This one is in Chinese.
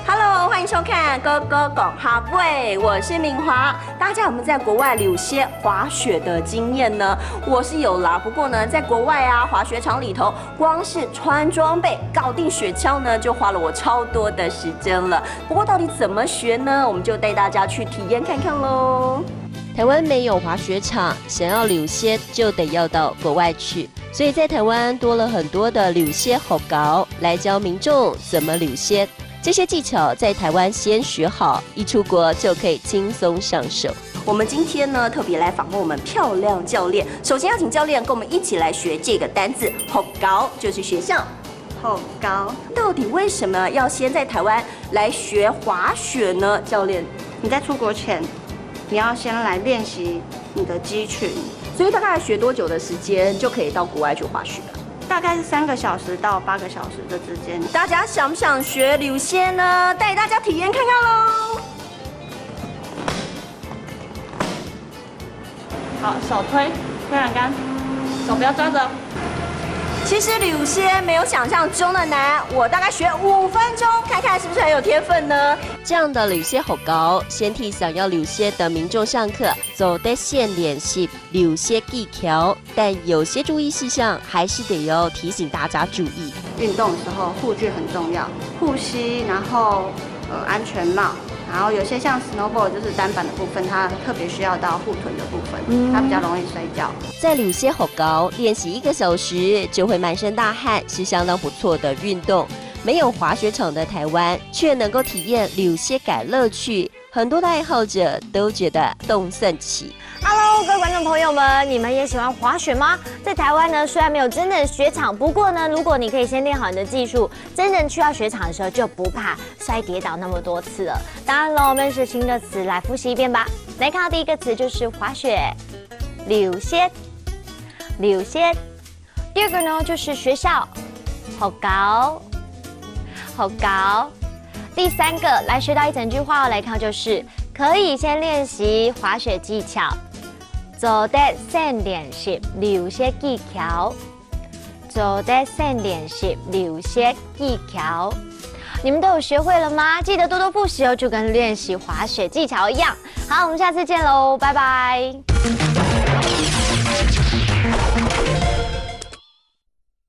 Hello， 欢迎收看《哥哥讲哈喂》，我是敏华。大家有没有在国外有些滑雪的经验呢？我是有啦，不过呢，在国外啊，滑雪场里头，光是穿装备、搞定雪橇呢，就花了我超多的时间了。不过到底怎么学呢？我们就带大家去体验看看喽。台湾没有滑雪场，想要溜雪就得要到国外去，所以在台湾多了很多的溜雪好搞来教民众怎么溜雪。这些技巧在台湾先学好，一出国就可以轻松上手。我们今天呢，特别来访问我们漂亮教练。首先要请教练跟我们一起来学这个单字“好高”，就是学校。好高，到底为什么要先在台湾来学滑雪呢？教练，你在出国前，你要先来练习你的肌群，所以大概学多久的时间就可以到国外去滑雪了？大概是3个小时到8个小时的之间。大家想不想学溜雪呢？带大家体验看看喽。好，手推栏杆，手不要抓着。其实溜雪没有想象中的难，我大概学5分钟，看看是不是很有天分呢？这样的溜雪好高，先替想要溜雪的民众上课，走得先练习溜雪技巧，但有些注意事项还是得要提醒大家注意。运动的时候护具很重要，护膝，然后安全帽。然后有些像 snowboard 就是单板的部分，它特别需要到护臀的部分，它比较容易摔跤。在溜雪好高练习1个小时就会满身大汗，是相当不错的运动。没有滑雪场的台湾，却能够体验溜雪感乐趣，很多的爱好者都觉得动算起。Hello， 各位观众朋友们，你们也喜欢滑雪吗？在台湾呢，虽然没有真的雪场，不过呢，如果你可以先练好你的技术，真正去到雪场的时候就不怕摔跌倒那么多次了。当然了，我们是新的词来复习一遍吧。来看到第一个词就是滑雪，溜雪，溜雪。第二个呢就是学校，好高，好高。第3个来学到一整句话哦，来看就是可以先练习滑雪技巧。做得先练习溜雪技巧，做得先练习溜雪技巧。你们都有学会了吗？记得多多复习哦，就跟练习滑雪技巧一样。好，我们下次见喽，拜拜。